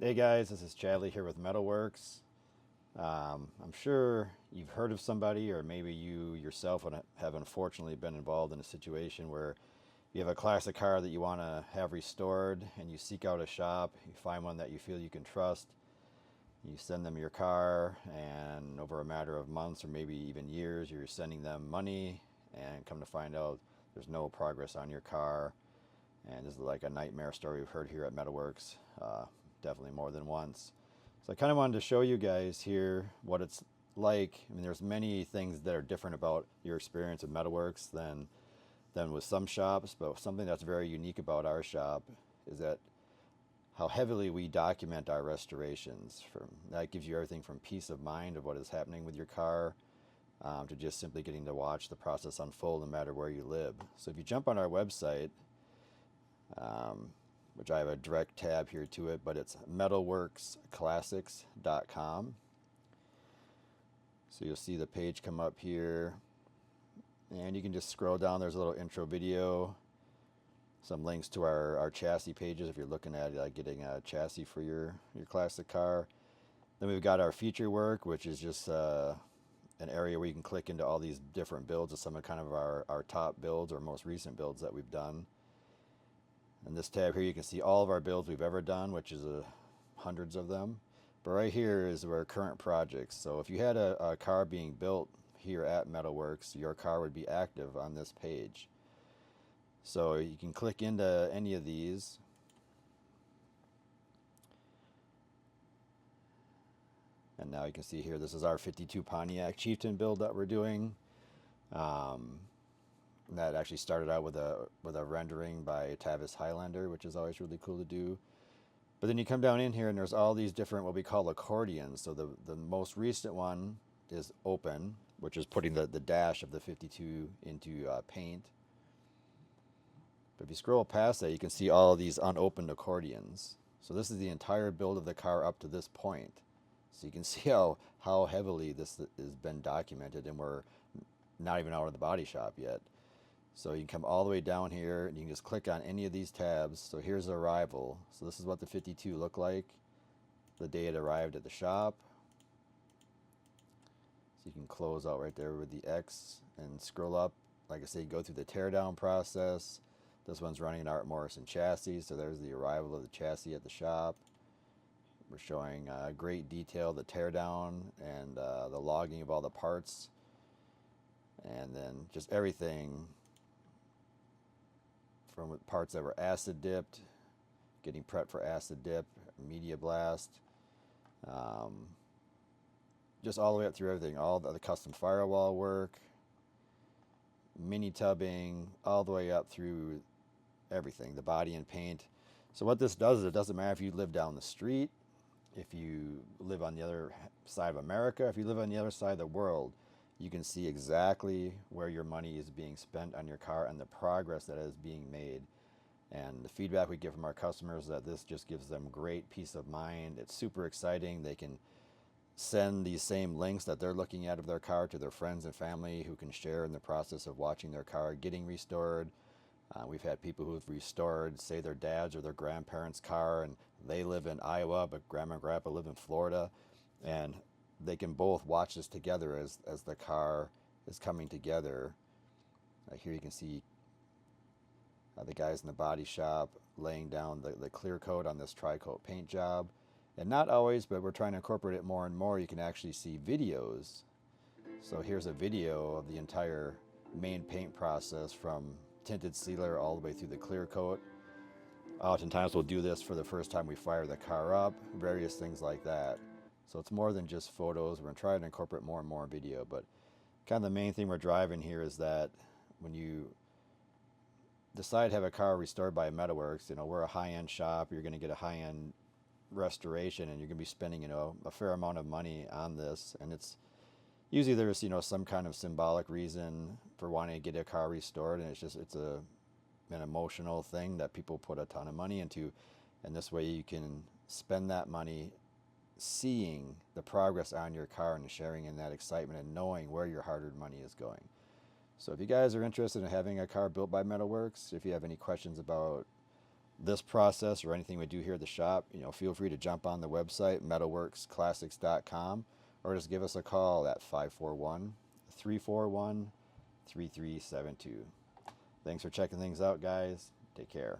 Hey guys, this is Chadley here with MetalWorks. I'm sure you've heard of somebody, or maybe you yourself have unfortunately been involved in a situation where you have a classic car that you want to have restored, and you seek out a shop, you find one that you feel you can trust, you send them your car, and over a matter of months or maybe even years, you're sending them money, and come to find out there's no progress on your car. And this is like a nightmare story we've heard here at MetalWorks, definitely more than once. So I kind of wanted to show you guys here what it's like. I mean, there's many things that are different about your experience with MetalWorks than with some shops, but something that's very unique about our shop is that how heavily we document our restorations. That gives you everything from peace of mind of what is happening with your car, to just simply getting to watch the process unfold no matter where you live. So if you jump on our website, which I have a direct tab here to it, but it's metalworksclassics.com. So you'll see the page come up here, and you can just scroll down. There's a little intro video, some links to our chassis pages if you're looking at getting a chassis for your classic car. Then we've got our feature work, which is just an area where you can click into all these different builds of some of kind of our top builds or most recent builds that we've done. In this tab here, you can see all of our builds we've ever done, which is hundreds of them. But right here is our current projects. So if you had a car being built here at MetalWorks, your car would be active on this page. So you can click into any of these. And now you can see here, this is our 52 Pontiac Chieftain build that we're doing. That actually started out with a rendering by Tavis Highlander, which is always really cool to do. But then you come down in here and there's all these different what we call accordions. So the most recent one is open, which is putting the dash of the 52 into paint. But if you scroll past that, you can see all of these unopened accordions. So this is the entire build of the car up to this point. So you can see how heavily this has been documented, and we're not even out of the body shop yet. So you can come all the way down here and you can just click on any of these tabs. So here's the arrival. So this is what the 52 looked like the day it arrived at the shop. So you can close out right there with the X and scroll up. Like I say, go through the teardown process. This one's running an Art Morrison chassis. So there's the arrival of the chassis at the shop. We're showing great detail, the teardown and the logging of all the parts. And then just everything from parts that were acid dipped, getting prepped for acid dip, media blast, just all the way up through everything, all the custom firewall work, mini tubbing, all the way up through everything, the body and paint. So what this does is it doesn't matter if you live down the street, if you live on the other side of America, if you live on the other side of the world, you can see exactly where your money is being spent on your car and the progress that is being made. And the feedback we get from our customers is that this just gives them great peace of mind. It's super exciting. They can send these same links that they're looking at of their car to their friends and family who can share in the process of watching their car getting restored. We've had people who've restored, say, their dad's or their grandparents' car, and they live in Iowa, but grandma and grandpa live in Florida. And they can both watch this together as the car is coming together. Here you can see the guys in the body shop laying down the clear coat on this tri-coat paint job. And not always, but we're trying to incorporate it more and more. You can actually see videos. So here's a video of the entire main paint process from tinted sealer all the way through the clear coat. Oftentimes we'll do this for the first time we fire the car up, various things like that. So it's more than just photos. We're going to try to incorporate more and more video, but kind of the main thing we're driving here is that when you decide to have a car restored by MetalWorks, we're a high-end shop. You're going to get a high-end restoration, and you're going to be spending, a fair amount of money on this. And it's usually there's, some kind of symbolic reason for wanting to get a car restored, and it's an emotional thing that people put a ton of money into. And this way you can spend that money seeing the progress on your car and sharing in that excitement and knowing where your hard-earned money is going. So if you guys are interested in having a car built by MetalWorks, if you have any questions about this process or anything we do here at the shop, you know, feel free to jump on the website, metalworksclassics.com, or just give us a call at 541-341-3372. Thanks for checking things out, guys. Take care.